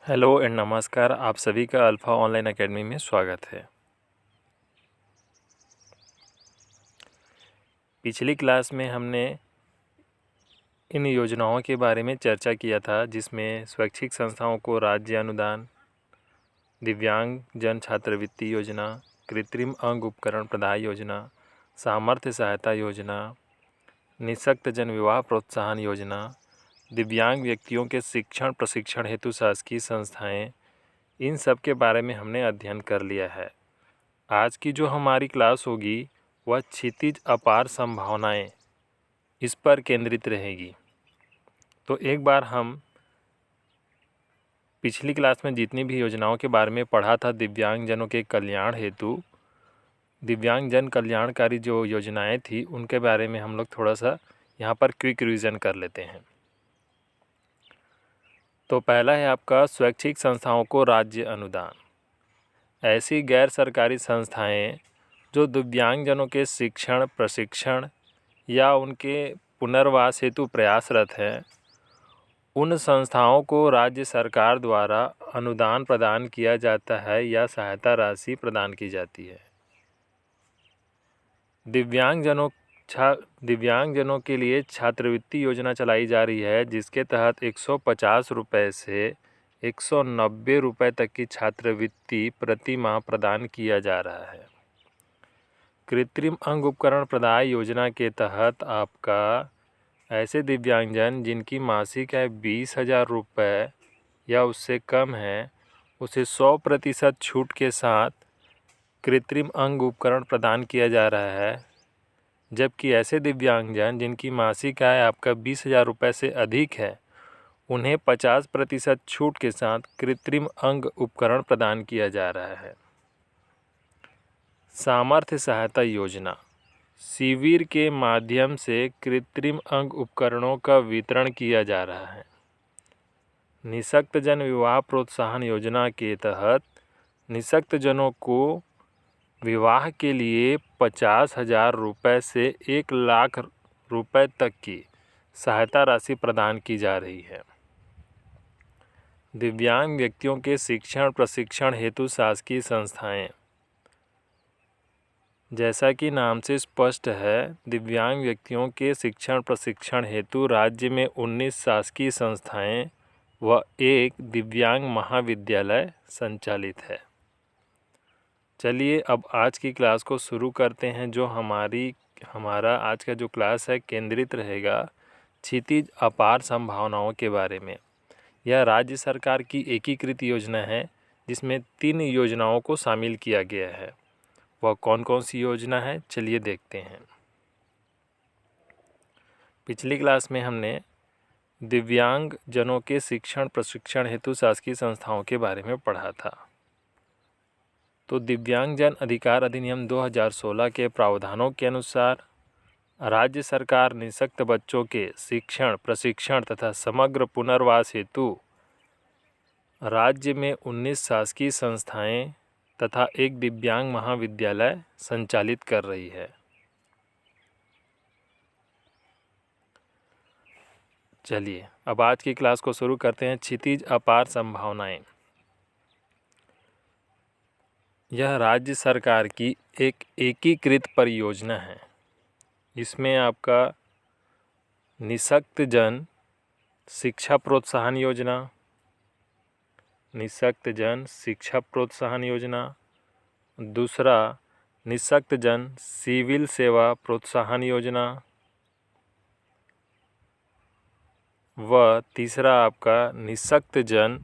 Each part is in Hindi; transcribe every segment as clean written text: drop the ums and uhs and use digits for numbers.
हेलो एंड नमस्कार। आप सभी का अल्फ़ा ऑनलाइन एकेडमी में स्वागत है। पिछली क्लास में हमने इन योजनाओं के बारे में चर्चा किया था, जिसमें स्वैच्छिक संस्थाओं को राज्य अनुदान, दिव्यांग जन छात्रवृत्ति योजना, कृत्रिम अंग उपकरण प्रदाय योजना, सामर्थ्य सहायता योजना, निःशक्त जन विवाह प्रोत्साहन योजना, दिव्यांग व्यक्तियों के शिक्षण प्रशिक्षण हेतु शासकीय संस्थाएं, इन सब के बारे में हमने अध्ययन कर लिया है। आज की जो हमारी क्लास होगी वह क्षितिज अपार संभावनाएं इस पर केंद्रित रहेगी। तो एक बार हम पिछली क्लास में जितनी भी योजनाओं के बारे में पढ़ा था दिव्यांगजनों के कल्याण हेतु, दिव्यांगजन कल्याणकारी जो योजनाएं थी उनके बारे में हम लोग थोड़ा सा यहाँ पर क्विक रिवीजन कर लेते हैं। तो पहला है आपका स्वैच्छिक संस्थाओं को राज्य अनुदान। ऐसी गैर सरकारी संस्थाएं जो दिव्यांगजनों के शिक्षण प्रशिक्षण या उनके पुनर्वास हेतु प्रयासरत हैं, उन संस्थाओं को राज्य सरकार द्वारा अनुदान प्रदान किया जाता है या सहायता राशि प्रदान की जाती है। दिव्यांगजनों के लिए छात्रवृत्ति योजना चलाई जा रही है, जिसके तहत 150 रुपये से 190 रुपये तक की छात्रवृत्ति प्रति माह प्रदान किया जा रहा है। कृत्रिम अंग उपकरण प्रदाय योजना के तहत आपका ऐसे दिव्यांगजन जिनकी मासिक आय 20,000 रुपये या उससे कम है, उसे 100% छूट के साथ कृत्रिम अंग उपकरण प्रदान किया जा रहा है। जबकि ऐसे दिव्यांगजन जिनकी मासिक आय आपका 20,000 रुपये से अधिक है, उन्हें 50% छूट के साथ कृत्रिम अंग उपकरण प्रदान किया जा रहा है। सामर्थ्य सहायता योजना शिविर के माध्यम से कृत्रिम अंग उपकरणों का वितरण किया जा रहा है। निःशक्त जन विवाह प्रोत्साहन योजना के तहत निःशक्त जनों को विवाह के लिए 50,000 रुपये से 1,00,000 रुपये तक की सहायता राशि प्रदान की जा रही है। दिव्यांग व्यक्तियों के शिक्षण प्रशिक्षण हेतु शासकीय संस्थाएं, जैसा कि नाम से स्पष्ट है, दिव्यांग व्यक्तियों के शिक्षण प्रशिक्षण हेतु राज्य में 19 शासकीय संस्थाएं व एक दिव्यांग महाविद्यालय संचालित है। चलिए अब आज की क्लास को शुरू करते हैं। जो हमारा आज का जो क्लास है केंद्रित रहेगा क्षितिज अपार संभावनाओं के बारे में। यह राज्य सरकार की एकीकृत योजना है, जिसमें 3 योजनाओं को शामिल किया गया है। वह कौन कौन सी योजना है, चलिए देखते हैं। पिछली क्लास में हमने दिव्यांग जनों के शिक्षण प्रशिक्षण हेतु शासकीय संस्थाओं के बारे में पढ़ा था। तो दिव्यांगजन अधिकार अधिनियम 2016 के प्रावधानों के अनुसार राज्य सरकार निःशक्त बच्चों के शिक्षण प्रशिक्षण तथा समग्र पुनर्वास हेतु राज्य में 19 शासकीय संस्थाएं तथा एक दिव्यांग महाविद्यालय संचालित कर रही है। चलिए अब आज की क्लास को शुरू करते हैं। क्षितिज अपार संभावनाएं, यह राज्य सरकार की एक एकीकृत परियोजना है। इसमें आपका निःशक्त जन शिक्षा प्रोत्साहन योजना, निःशक्त जन शिक्षा प्रोत्साहन योजना, दूसरा निःशक्त जन सिविल सेवा प्रोत्साहन योजना व तीसरा आपका निःशक्त जन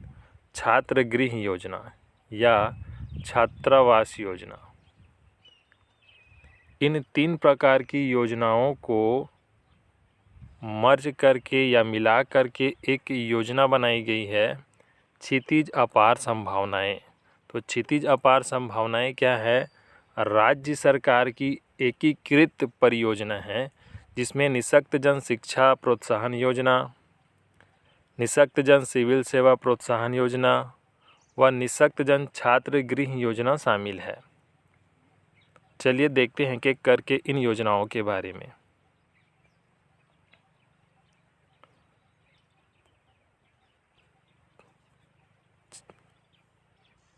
छात्रगृह योजना या छात्रावास योजना। इन 3 प्रकार की योजनाओं को मर्ज करके या मिला करके एक योजना बनाई गई है, क्षितिज अपार संभावनाएं। तो क्षितिज अपार संभावनाएं क्या है? राज्य सरकार की एकीकृत परियोजना है, जिसमें निःशक्त जन शिक्षा प्रोत्साहन योजना, निःशक्त जन सिविल सेवा प्रोत्साहन योजना व निःशक्त जन छात्र गृह योजना शामिल है। चलिए देखते हैं कि करके इन योजनाओं के बारे में।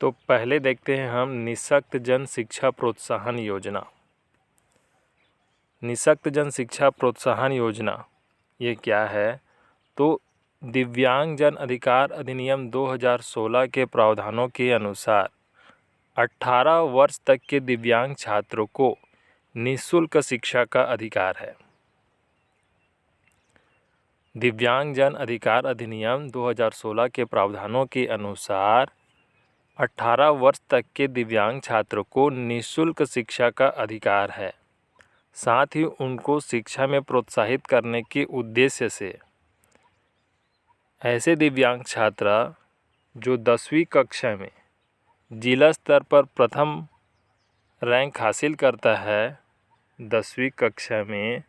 तो पहले देखते हैं हम निःशक्त जन शिक्षा प्रोत्साहन योजना। निःशक्त जन शिक्षा प्रोत्साहन योजना ये क्या है? तो दिव्यांग जन अधिकार अधिनियम 2016 के प्रावधानों के अनुसार 18 वर्ष तक के दिव्यांग छात्रों को निःशुल्क शिक्षा का अधिकार है। दिव्यांग जन अधिकार अधिनियम 2016 के प्रावधानों के अनुसार 18 वर्ष तक के दिव्यांग छात्रों को निःशुल्क शिक्षा का अधिकार है। साथ ही उनको शिक्षा में प्रोत्साहित करने के उद्देश्य से ऐसे दिव्यांग छात्र जो 10वीं कक्षा में जिला स्तर पर प्रथम रैंक हासिल करता है, 10वीं कक्षा में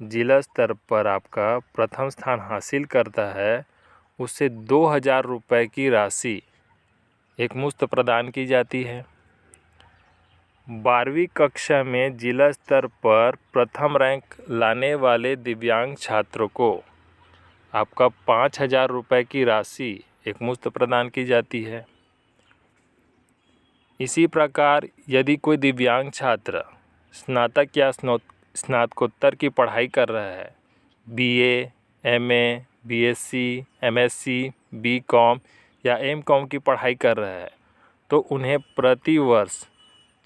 जिला स्तर पर आपका प्रथम स्थान हासिल करता है, उससे 2000 रुपये की राशि एकमुश्त प्रदान की जाती है। 12वीं कक्षा में जिला स्तर पर प्रथम रैंक लाने वाले दिव्यांग छात्रों को आपका 5000 रुपये की राशि एकमुश्त प्रदान की जाती है। इसी प्रकार यदि कोई दिव्यांग छात्र स्नातक या स्नातकोत्तर की पढ़ाई कर रहा है, BA, MA, BSc, MSc, BCom या एमकॉम की पढ़ाई कर रहा है, तो उन्हें प्रति वर्ष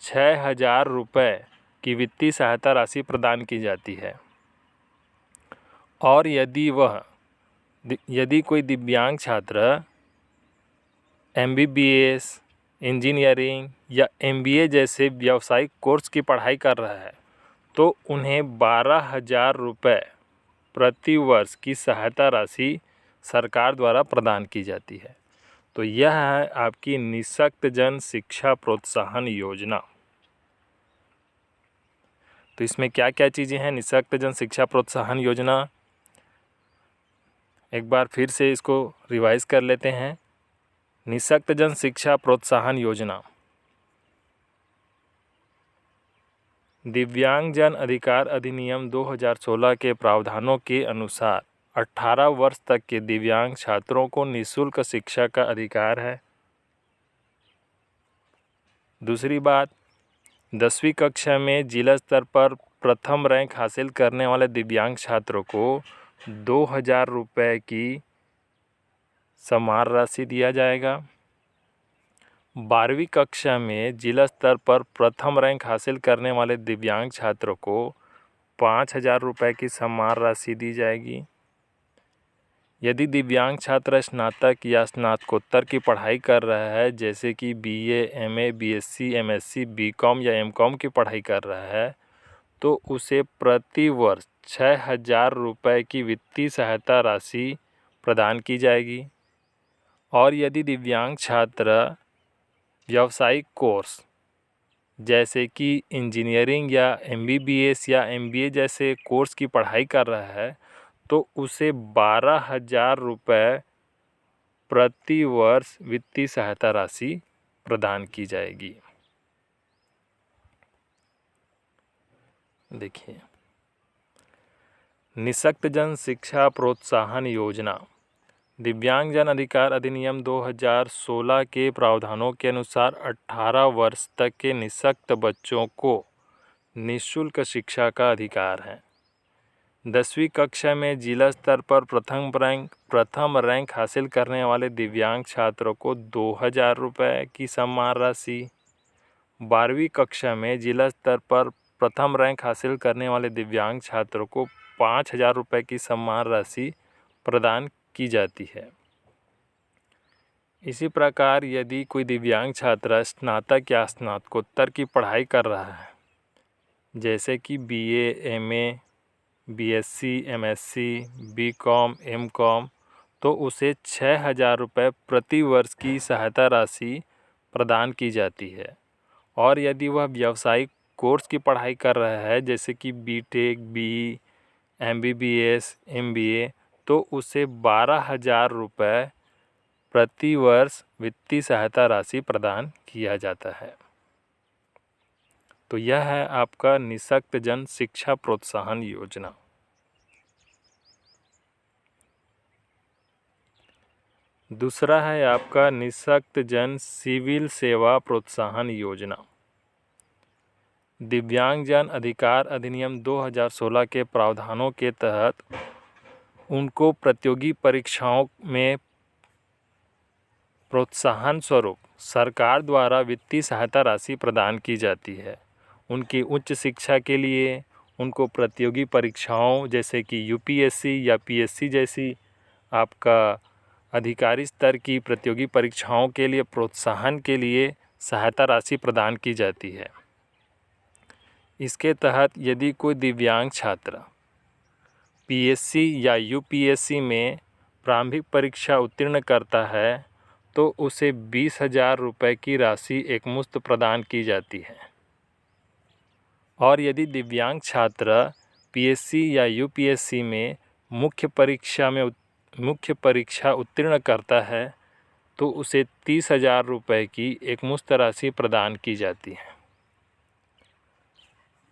6000 रुपये की वित्तीय सहायता राशि प्रदान की जाती है। और यदि कोई दिव्यांग छात्र एमबीबीएस, इंजीनियरिंग या एमबीए जैसे व्यावसायिक कोर्स की पढ़ाई कर रहा है, तो उन्हें 12,000 रुपये प्रति वर्ष की सहायता राशि सरकार द्वारा प्रदान की जाती है। तो यह है आपकी निःशक्त जन शिक्षा प्रोत्साहन योजना। तो इसमें क्या क्या चीज़ें हैं निःशक्त जन शिक्षा प्रोत्साहन योजना? एक बार फिर से इसको रिवाइज कर लेते हैं। निःशक्त जन शिक्षा प्रोत्साहन योजना दिव्यांग जन अधिकार अधिनियम 2016 के प्रावधानों के अनुसार 18 वर्ष तक के दिव्यांग छात्रों को निःशुल्क शिक्षा का अधिकार है। दूसरी बात, 10वीं कक्षा में जिला स्तर पर प्रथम रैंक हासिल करने वाले दिव्यांग छात्रों को 2000 रुपये की सम्मान राशि दिया जाएगा। 12वीं कक्षा में जिला स्तर पर प्रथम रैंक हासिल करने वाले दिव्यांग छात्रों को 5000 रुपये की सम्मान राशि दी जाएगी। यदि दिव्यांग छात्र स्नातक या स्नातकोत्तर की पढ़ाई कर रहा है, जैसे कि BA, MA, BSc, MSc, BCom या एमकॉम की पढ़ाई कर रहा है, तो उसे प्रति वर्ष 6000 रुपये की वित्तीय सहायता राशि प्रदान की जाएगी। और यदि दिव्यांग छात्र व्यावसायिक कोर्स जैसे कि इंजीनियरिंग या एमबीबीएस या एमबीए जैसे कोर्स की पढ़ाई कर रहा है, तो उसे 12,000 रुपये प्रति वर्ष वित्तीय सहायता राशि प्रदान की जाएगी। देखिए, निःशक्त जन शिक्षा प्रोत्साहन योजना दिव्यांग जन अधिकार अधिनियम 2016 के प्रावधानों के अनुसार 18 वर्ष तक के निःशक्त बच्चों को निःशुल्क शिक्षा का अधिकार है। 10वीं कक्षा में जिला स्तर पर प्रथम रैंक हासिल करने वाले दिव्यांग छात्रों को 2000 रुपये की सम्मान राशि, 12वीं कक्षा में जिला स्तर पर प्रथम रैंक हासिल करने वाले दिव्यांग छात्रों को 5000 रुपये की सम्मान राशि प्रदान की जाती है। इसी प्रकार यदि कोई दिव्यांग छात्र स्नातक या स्नातकोत्तर की पढ़ाई कर रहा है, जैसे कि BA, MA, BSc, MSc, BCom, MCom, तो उसे 6000 रुपये प्रति वर्ष की सहायता राशि प्रदान की जाती है। और यदि वह व्यावसायिक कोर्स की पढ़ाई कर रहा है, जैसे कि बीटेक, बीई, एमबीबीएस, एमबीए, तो उसे 12,000 रुपये प्रति वर्ष वित्तीय सहायता राशि प्रदान किया जाता है। तो यह है आपका निःशक्त जन शिक्षा प्रोत्साहन योजना। दूसरा है आपका निःशक्त जन सिविल सेवा प्रोत्साहन योजना। दिव्यांगजन अधिकार अधिनियम 2016 के प्रावधानों के तहत उनको प्रतियोगी परीक्षाओं में प्रोत्साहन स्वरूप सरकार द्वारा वित्तीय सहायता राशि प्रदान की जाती है। उनकी उच्च शिक्षा के लिए उनको प्रतियोगी परीक्षाओं जैसे कि यूपीएससी या पीएससी जैसी आपका अधिकारी स्तर की प्रतियोगी परीक्षाओं के लिए प्रोत्साहन के लिए सहायता राशि प्रदान की जाती है। इसके तहत यदि कोई दिव्यांग छात्र पीएससी या यूपीएससी में प्रारंभिक परीक्षा उत्तीर्ण करता है तो उसे 20,000 रुपये की राशि एकमुश्त प्रदान की जाती है। और यदि दिव्यांग छात्र पीएससी या यूपीएससी में मुख्य परीक्षा उत्तीर्ण करता है तो उसे 30,000 रुपये की एकमुश्त राशि प्रदान की जाती है।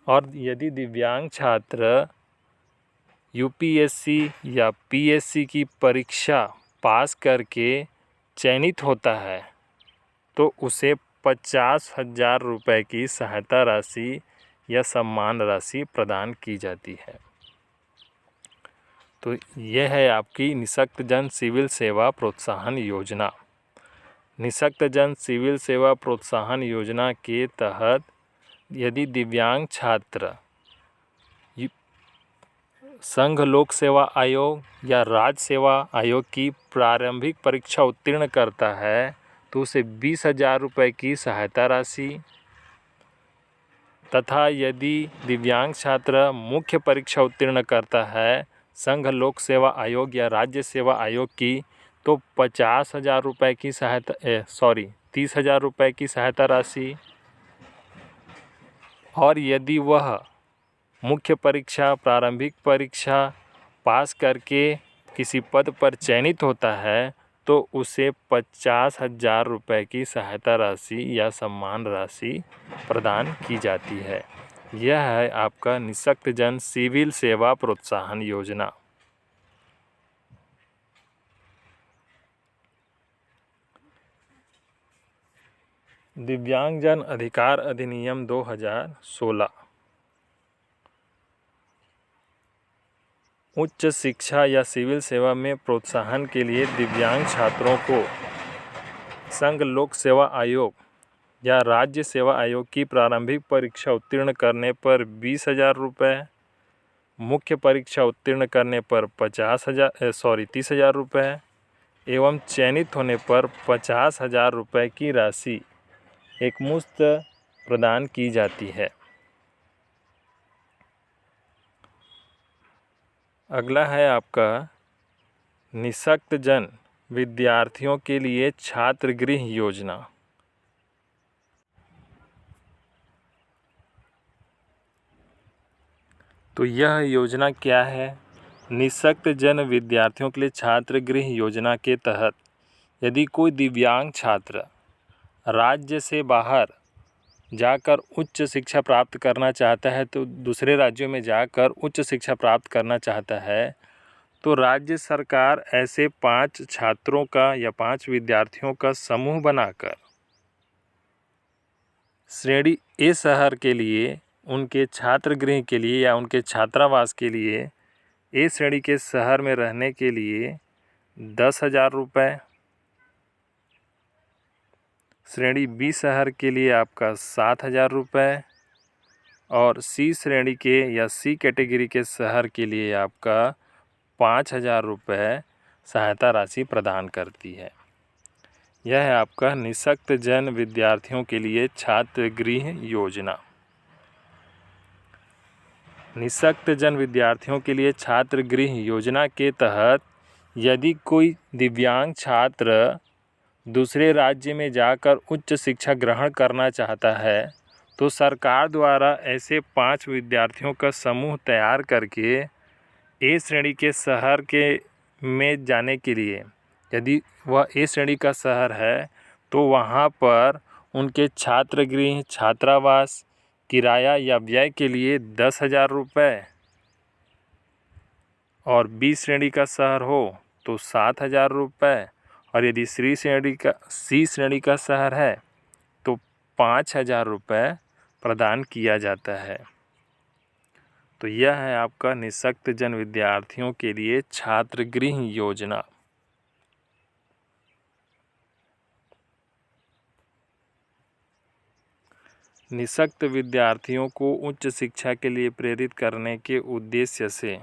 और यदि दिव्यांग छात्र यूपीएससी या पीएससी की परीक्षा पास करके चयनित होता है तो उसे 50,000 रुपये की सहायता राशि या सम्मान राशि प्रदान की जाती है। तो यह है आपकी निःशक्त जन सिविल सेवा प्रोत्साहन योजना। निःशक्त जन सिविल सेवा प्रोत्साहन योजना के तहत यदि दिव्यांग छात्र संघ लोक सेवा आयोग या राज्य सेवा आयोग की प्रारंभिक परीक्षा उत्तीर्ण करता है तो उसे 20,000 रुपये की सहायता राशि तथा यदि दिव्यांग छात्र मुख्य परीक्षा उत्तीर्ण करता है संघ लोक सेवा आयोग या राज्य सेवा आयोग की तो 50,000 रुपये की 30,000 रुपये की सहायता राशि। और यदि वह मुख्य परीक्षा प्रारंभिक परीक्षा पास करके किसी पद पर चयनित होता है तो उसे 50,000 रुपये की सहायता राशि या सम्मान राशि प्रदान की जाती है। यह है आपका निःशक्त जन सिविल सेवा प्रोत्साहन योजना। दिव्यांगजन अधिकार अधिनियम 2016। उच्च शिक्षा या सिविल सेवा में प्रोत्साहन के लिए दिव्यांग छात्रों को संघ लोक सेवा आयोग या राज्य सेवा आयोग की प्रारंभिक परीक्षा उत्तीर्ण करने पर 20,000 रुपये, मुख्य परीक्षा उत्तीर्ण करने पर 30,000 रुपये एवं चयनित होने पर 50,000 रुपये की राशि एकमुश्त प्रदान की जाती है। अगला है आपका निःशक्त जन विद्यार्थियों के लिए छात्रगृह योजना। तो यह योजना क्या है? निःशक्त जन विद्यार्थियों के लिए छात्रगृह योजना के तहत यदि कोई दिव्यांग छात्र राज्य से बाहर जाकर उच्च शिक्षा प्राप्त करना चाहता है तो दूसरे राज्यों में जाकर उच्च शिक्षा प्राप्त करना चाहता है तो राज्य सरकार ऐसे 5 छात्रों का या 5 विद्यार्थियों का समूह बनाकर श्रेणी ए शहर के लिए उनके छात्रगृह के लिए या उनके छात्रावास के लिए ए श्रेणी के शहर में रहने के लिए 10,000 रुपये, श्रेणी बी शहर के लिए आपका 7,000 रुपये और सी श्रेणी के या सी कैटेगरी के शहर के लिए आपका 5,000 रुपये सहायता राशि प्रदान करती है। यह है आपका निःशक्त जन विद्यार्थियों के लिए छात्रगृह योजना। निःशक्त जन विद्यार्थियों के लिए छात्रगृह योजना के तहत यदि कोई दिव्यांग छात्र दूसरे राज्य में जाकर उच्च शिक्षा ग्रहण करना चाहता है तो सरकार द्वारा ऐसे 5 विद्यार्थियों का समूह तैयार करके ए श्रेणी के शहर के में जाने के लिए, यदि वह ए श्रेणी का शहर है तो वहाँ पर उनके छात्रगृह छात्रावास किराया या व्यय के लिए 10,000 रुपये और बी श्रेणी का शहर हो तो 7,000 रुपये और यदि सी श्रेणी का शहर है तो 5,000 रुपये प्रदान किया जाता है। तो यह है आपका निःशक्त जन विद्यार्थियों के लिए छात्रगृह योजना। निःशक्त विद्यार्थियों को उच्च शिक्षा के लिए प्रेरित करने के उद्देश्य से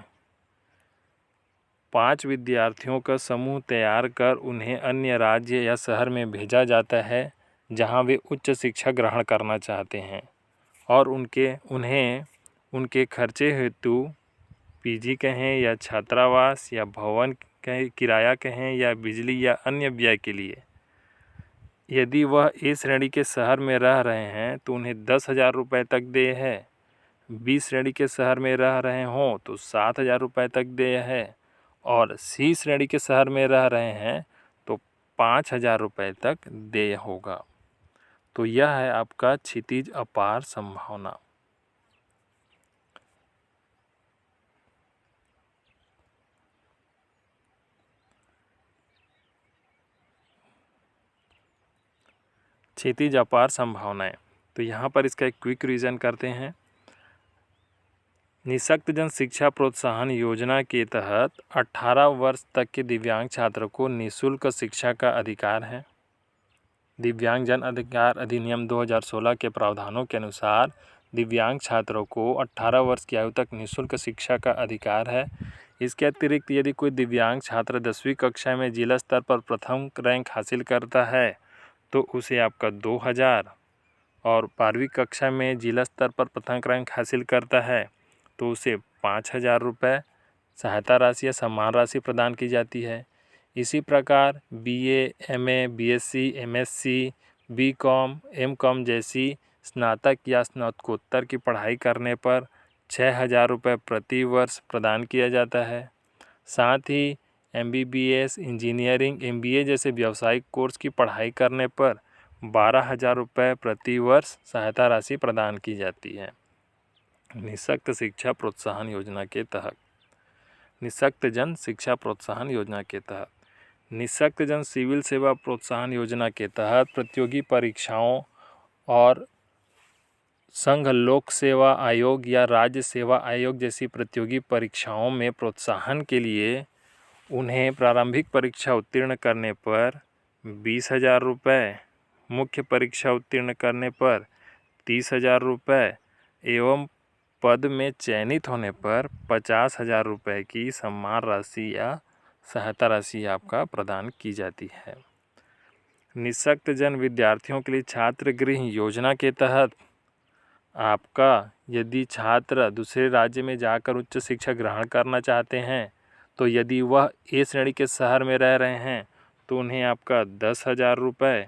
5 विद्यार्थियों का समूह तैयार कर उन्हें अन्य राज्य या शहर में भेजा जाता है जहां वे उच्च शिक्षा ग्रहण करना चाहते हैं और उन्हें उनके खर्चे हेतु पीजी कहें या छात्रावास या भवन कहें, किराया कहें या बिजली या अन्य व्यय के लिए, यदि वह ए श्रेणी के शहर में रह रहे हैं तो उन्हें 10,000 रुपये तक देय है। बी श्रेणी के शहर में रह रहे हों तो 7,000 रुपये तक देय है और सी श्रेणी के शहर में रह रहे हैं तो 5,000 रुपये तक देय होगा। तो यह है आपका क्षितिज अपार संभावना। क्षितिज अपार संभावनाएं। तो यहाँ पर इसका एक क्विक रिवीजन करते हैं। निःशक्त जन शिक्षा प्रोत्साहन योजना के तहत 18 वर्ष तक के दिव्यांग छात्र को निःशुल्क शिक्षा का अधिकार है। दिव्यांग जन अधिकार अधिनियम 2016 के प्रावधानों के अनुसार दिव्यांग छात्रों को 18 वर्ष की आयु तक निःशुल्क शिक्षा का अधिकार है। इसके अतिरिक्त यदि कोई दिव्यांग छात्र 10वीं कक्षा में जिला स्तर पर प्रथम रैंक हासिल करता है तो उसे आपका 2,000 और 12वीं कक्षा में जिला स्तर पर प्रथम रैंक हासिल करता है तो उसे 5,000 रुपये सहायता राशि या सम्मान राशि प्रदान की जाती है। इसी प्रकार BA, MA, BSc, MSc, BCom, MCom जैसी स्नातक या स्नातकोत्तर की पढ़ाई करने पर 6,000 रुपये प्रति वर्ष प्रदान किया जाता है। साथ ही MBBS, इंजीनियरिंग, MBA जैसे व्यावसायिक कोर्स की पढ़ाई करने पर 12,000 रुपये प्रति वर्ष सहायता राशि प्रदान की जाती है। निःशक्त शिक्षा प्रोत्साहन योजना के तहत निःशक्त जन शिक्षा प्रोत्साहन योजना के तहत निःशक्त जन सिविल सेवा प्रोत्साहन योजना के तहत प्रतियोगी परीक्षाओं और संघ लोक सेवा आयोग या राज्य सेवा आयोग जैसी प्रतियोगी परीक्षाओं में प्रोत्साहन के लिए उन्हें प्रारंभिक परीक्षा उत्तीर्ण करने पर 20,000 रुपये, मुख्य परीक्षा उत्तीर्ण करने पर 30,000 रुपये एवं पद में चयनित होने पर 50,000 रुपये की सम्मान राशि या सहायता राशि आपका प्रदान की जाती है। निःशक्त जन विद्यार्थियों के लिए छात्रगृह योजना के तहत आपका यदि छात्र दूसरे राज्य में जाकर उच्च शिक्षा ग्रहण करना चाहते हैं तो यदि वह ए श्रेणी के शहर में रह रहे हैं तो उन्हें आपका 10,000 रुपये,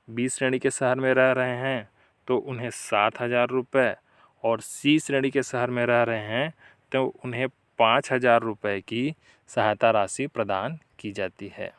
बी श्रेणी के शहर में रह रहे हैं तो उन्हें 7,000 रुपये और सी श्रेणी के शहर में रह रहे हैं तो उन्हें 5,000 रुपये की सहायता राशि प्रदान की जाती है।